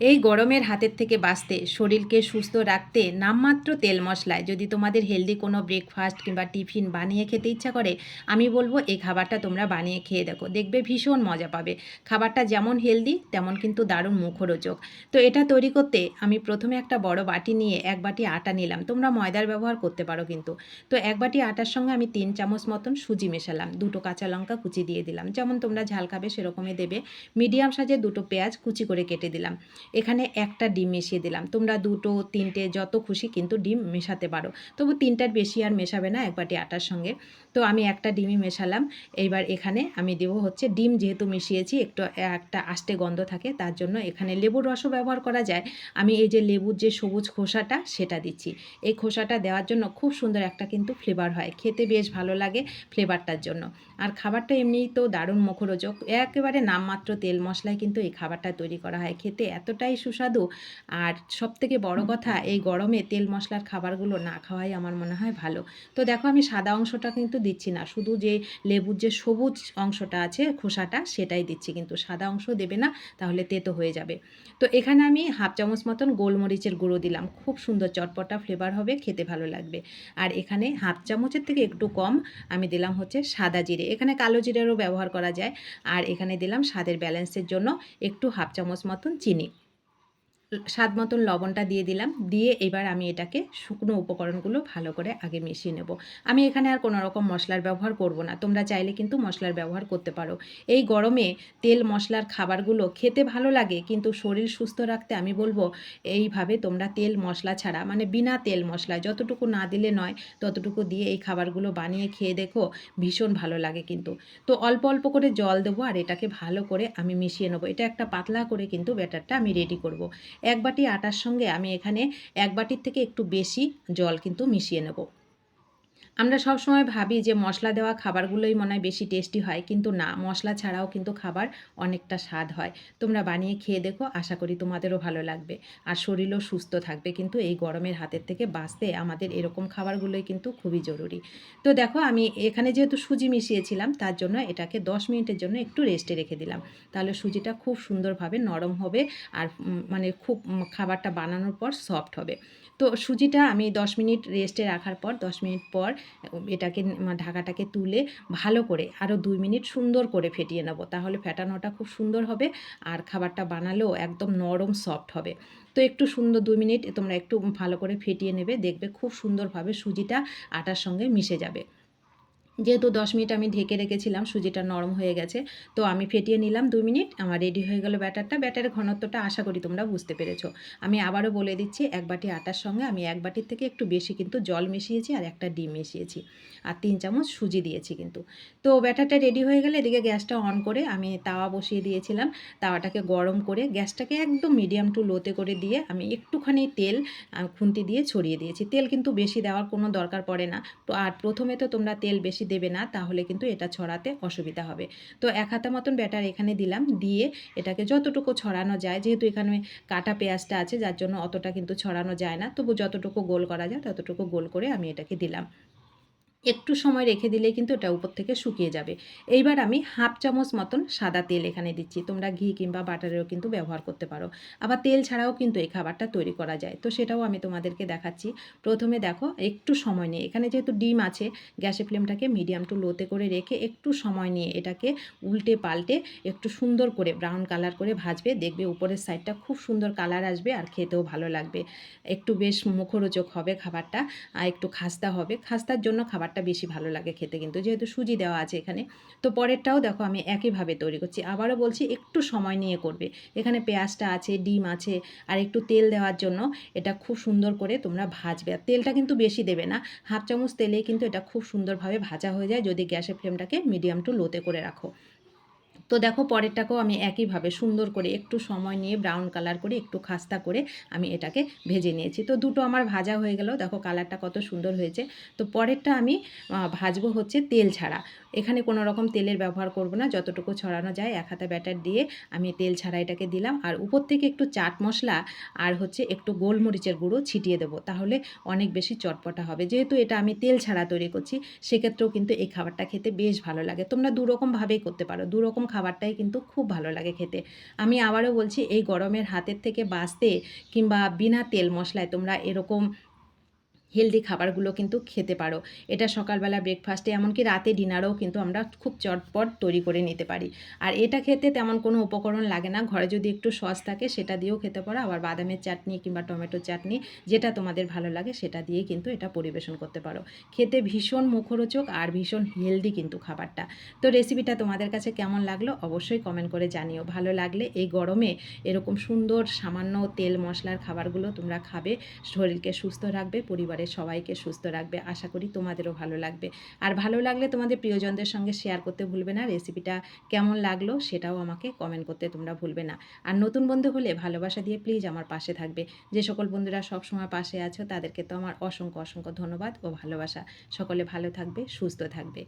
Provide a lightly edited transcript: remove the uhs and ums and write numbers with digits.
এই গরমের হাতের থেকে বাঁচতে, শরীরকে সুস্থ রাখতে নামমাত্র তেল মশলায় যদি তোমাদের হেলদি কোনো ব্রেকফাস্ট কিংবা টিফিন বানিয়ে খেতে ইচ্ছা করে, আমি বলবো এই খাবারটা তোমরা বানিয়ে খেয়ে দেখো, দেখবে ভীষণ মজা পাবে। খাবারটা যেমন হেলদি তেমন কিন্তু দারুণ মুখরোচক। তো এটা তৈরি করতে আমি প্রথমে একটা বড় বাটি নিয়ে 1 বাটি আটা নিলাম। তোমরা ময়দার ব্যবহার করতে পারো কিন্তু। তো 1 বাটি আটার সঙ্গে আমি 3 চামচ মতন সুজি মেশালাম, 2টো কাঁচা লঙ্কা কুচি দিয়ে দিলাম, যেমন তোমরা ঝাল খাবে সেরকমই দেবে। মিডিয়াম সাইজের 2টো পেঁয়াজ কুচি করে কেটে দিলাম। এখানে একটা ডিম মিশিয়ে দিলাম। তোমরা 2টো 3টে যত খুশি কিন্তু ডিম মেশাতে পারো, তবু 3টার বেশি আর মেশাবে না 1 বাটি আটার সঙ্গে। তো আমি একটা ডিমই মেশালাম। এইবার এখানে আমি দেবো হচ্ছে, ডিম যেহেতু মিশিয়েছি একটু একটা আষ্টে গন্ধ থাকে, তার জন্য এখানে লেবুর রসও ব্যবহার করা যায়। আমি এই যে লেবুর যে সবুজ খোসাটা সেটা দিচ্ছি। এই খোসাটা দেওয়ার জন্য খুব সুন্দর একটা কিন্তু ফ্লেভার হয়, খেতে বেশ ভালো লাগে ফ্লেভারটার জন্য। আর খাবারটা এমনিই তো দারুণ মুখরোচক, একেবারে নামমাত্র তেল মশলায় কিন্তু এই খাবারটা তৈরি করা হয়, খেতে এতটাই সুস্বাদু। আর সবথেকে বড় কথা, এই গরমে তেল মশলার খাবারগুলো না খাওয়াই আমার মনে হয় ভালো। তো দেখো আমি সাদা অংশটা কিন্তু দিচ্ছি না, শুধু যে লেবুর যে সবুজ অংশটা আছে খোসাটা সেটাই দিচ্ছি, কিন্তু সাদা অংশ দেবে না, তাহলে তেতো হয়ে যাবে। তো এখানে আমি 1/2 চামচ মতন গোলমরিচের গুঁড়ো দিলাম, খুব সুন্দর চটপটা ফ্লেভার হবে, খেতে ভালো লাগবে। আর এখানে 1/2 চামচের থেকে একটু কম আমি দিলাম হচ্ছে সাদা জিরে, এখানে কালো জিরেরও ব্যবহার করা যায়। আর এখানে দিলাম স্বাদের ব্যালেন্সের জন্য একটু 1/2 চামচ মতন চিনি, স্বাদ মতন লবণটা দিয়ে দিলাম। দিয়ে এবার আমি এটাকে শুকনো উপকরণগুলো ভালো করে আগে মিশিয়ে নেব। আমি এখানে আর কোনো রকম মশলার ব্যবহার করব না, তোমরা চাইলে কিন্তু মশলার ব্যবহার করতে পারো। এই গরমে তেল মশলার খাবারগুলো খেতে ভালো লাগে, কিন্তু শরীর সুস্থ রাখতে আমি বলবো এইভাবে তোমরা তেল মশলা ছাড়া, মানে বিনা তেল মশলা, যতটুকু না দিলে নয় ততটুকু দিয়ে এই খাবারগুলো বানিয়ে খেয়ে দেখো, ভীষণ ভালো লাগে কিন্তু। তো অল্প অল্প করে জল দেবো আর এটাকে ভালো করে আমি মিশিয়ে নেবো। এটা একটা পাতলা করে কিন্তু ব্যাটারটা আমি রেডি করব। 1 বাটি আটার সঙ্গে আমি এখানে 1 বাটির থেকে একটু বেশি জল কিন্তু মিশিয়ে নেব। আমরা সবসময় ভাবি যে মশলা দেওয়া খাবারগুলোই মনে হয় বেশি টেস্টি হয়, কিন্তু না, মশলা ছাড়াও কিন্তু খাবার অনেকটা স্বাদ হয়। তোমরা বানিয়ে খেয়ে দেখো, আশা করি তোমাদেরও ভালো লাগবে। আর শরীরও সুস্থ থাকবে, কিন্তু এই গরমের হাতের থেকে বাঁচতে আমাদের এরকম খাবারগুলোই কিন্তু খুবই জরুরি। তো দেখো আমি এখানে যেহেতু সুজি মিশিয়েছিলাম, তার জন্য এটাকে 10 মিনিটের জন্য একটু রেস্টে রেখে দিলাম। তাহলে সুজিটা খুব সুন্দরভাবে নরম হবে, আর মানে খুব খাবারটা বানানোর পর সফট হবে। তো সুজিটা আমি 10 মিনিট রেস্টে রাখার পর, 10 মিনিট পর এটাকে ঢাকাটাকে তুলে ভালো করে আরও 2 মিনিট সুন্দর করে ফেটিয়ে নেব, তাহলে ফেটানোটা খুব সুন্দর হবে। আর খাবারটা বানালেও একদম নরম সফট হবে। তো একটু সুন্দর 2 মিনিট তোমরা একটু ভালো করে ফেটিয়ে নেবে, দেখবে খুব সুন্দরভাবে সুজিটা আটার সঙ্গে মিশে যাবে। যেহেতু 10 মিনিট আমি ঢেকে রেখেছিলাম, সুজিটা নরম হয়ে গেছে। তো আমি ফেটিয়ে নিলাম 2 মিনিট, আমার রেডি হয়ে গেল ব্যাটারটা। ব্যাটারের ঘনত্বটা আশা করি তোমরা বুঝতে পেরেছো। আমি আবারও বলে দিচ্ছি, 1 বাটি আটার সঙ্গে আমি 1 বাটির থেকে একটু বেশি কিন্তু জল মিশিয়েছি, আর একটা ডিম মিশিয়েছি, আর 3 চামচ সুজি দিয়েছি কিন্তু। তো ব্যাটারটা রেডি হয়ে গেলে এদিকে গ্যাসটা অন করে আমি তাওয়া বসিয়ে দিয়েছিলাম। তাওয়াটাকে গরম করে গ্যাসটাকে একদম মিডিয়াম টু লোতে করে দিয়ে আমি একটুখানি তেল খুন্তি দিয়ে ছড়িয়ে দিয়েছি। তেল কিন্তু বেশি দেওয়ার কোনো দরকার পড়ে না। তো আর প্রথমে তো তোমরা তেল বেশি দেবে না, তাহলে কিন্তু এটা ছড়াতে অসুবিধা হবে। তো 1 হাতা মতন ব্যাটার এখানে দিলাম, দিয়ে এটাকে যতটুকু ছড়ানো যায়, যেহেতু এখানে কাটা পেঁয়াজটা আছে যার জন্য অতটা কিন্তু ছড়ানো যায় না, তবু যতটুকু গোল করা যায় ততটুকু গোল করে আমি এটাকে দিলাম। একটু সময় রেখে দিলেই কিন্তু এটা উপর থেকে শুকিয়ে যাবে। এইবার আমি 1/2 চামচ মতন সাদা তেল এখানে দিচ্ছি, তোমরা ঘি কিংবা বাটারেরও কিন্তু ব্যবহার করতে পারো। আবার তেল ছাড়াও কিন্তু এই খাবারটা তৈরি করা যায়, তো সেটাও আমি তোমাদেরকে দেখাচ্ছি। প্রথমে দেখো একটু সময় নিয়ে, এখানে যেহেতু ডিম আছে, গ্যাসের ফ্লেমটাকে মিডিয়াম টু লোতে করে রেখে একটু সময় নিয়ে এটাকে উল্টে পাল্টে একটু সুন্দর করে ব্রাউন কালার করে ভাজবে, দেখবে উপরের সাইডটা খুব সুন্দর কালার আসবে আর খেতেও ভালো লাগবে। একটু বেশ মুখরোচক হবে খাবারটা, আর একটু খাস্তা হবে, খাস্তার জন্য খাবারটা বেশি ভালো লাগে খেতে, কিন্তু যেহেতু সুজি দেওয়া আছে এখানে। তো পরেরটাও দেখো আমি একইভাবে তৈরি করছি, আবারও বলছি একটু সময় নিয়ে করবে। এখানে পেঁয়াজটা আছে, ডিম আছে, আর একটু তেল দেওয়ার জন্য এটা খুব সুন্দর করে তোমরা ভাজবে। আর তেলটা কিন্তু বেশি দেবে না, 1/2 চামচ তেলেই কিন্তু এটা খুব সুন্দরভাবে ভাজা হয়ে যায়, যদি গ্যাসের ফ্লেমটাকে মিডিয়াম টু লোতে করে রাখো। তো দেখো পরেরটাকেও আমি একইভাবে সুন্দর করে একটু সময় নিয়ে ব্রাউন কালার করে একটু খাস্তা করে আমি এটাকে ভেজে নিয়েছি। তো দুটো আমার ভাজা হয়ে গেল, দেখো কালারটা কত সুন্দর হয়েছে। তো পরেরটা আমি ভাজবো হচ্ছে তেল ছাড়া। এখানে কোনো রকম তেলের ব্যবহার করব না, যতটুকু ছড়ানো যায় 1 হাতা ব্যাটার দিয়ে আমি তেল ছাড়া এটাকে দিলাম, আর উপর থেকে একটু চাট মশলা আর হচ্ছে একটু গোলমরিচের গুঁড়ো ছিটিয়ে দেবো, তাহলে অনেক বেশি চটপটা হবে। যেহেতু এটা আমি তেল ছাড়া তৈরি করছি, সেক্ষেত্রেও কিন্তু এই খাবারটা খেতে বেশ ভালো লাগে। তোমরা দুরকমভাবেই করতে পারো, দুরকম খাবারটাই কিন্তু খুব ভালো লাগে খেতে। আমি আবারও বলছি, এই গরমের হাতের থেকে বাঁচতে কিংবা বিনা তেল মশলায় তোমরা এরকম হেলদি খাবারগুলো কিন্তু খেতে পারো। এটা সকালবেলা ব্রেকফাস্টে, এমনকি রাতে ডিনারেও কিন্তু আমরা খুব চটপট তৈরি করে নিতে পারি। আর এটা খেতে তেমন কোনো উপকরণ লাগে না, ঘরে যদি একটু সস থাকে সেটা দিয়েও খেতে পারো, আবার বাদামের চাটনি কিংবা টমেটো চাটনি যেটা তোমাদের ভালো লাগে সেটা দিয়ে কিন্তু এটা পরিবেশন করতে পারো। খেতে ভীষণ মুখরোচক আর ভীষণ হেলদি কিন্তু খাবারটা। তো রেসিপিটা তোমাদের কাছে কেমন লাগলো অবশ্যই কমেন্ট করে জানিও। ভালো লাগলে এই গরমে এরকম সুন্দর সামান্য তেল মশলার খাবারগুলো তোমরা খাবে, শরীরকে সুস্থ রাখবে, পরিবারের সবাইকে সুস্থ রাখবে। আশা করি তোমাদেরও ভালো লাগবে। আর ভালো লাগলে তোমাদের প্রিয়জনদের সঙ্গে শেয়ার করতে ভুলবে না। রেসিপিটা কেমন লাগলো সেটাও আমাকে কমেন্ট করতে তোমরা ভুলবে না। আর নতুন বন্ধু হলে ভালোবাসা দিয়ে প্লিজ আমার পাশে থাকবে। যে সকল বন্ধুরা সবসময় পাশে আছো তাদেরকে তো আমার অসংখ্য অসংখ্য ধন্যবাদ ও ভালোবাসা। সকলে ভালো থাকবে, সুস্থ থাকবে।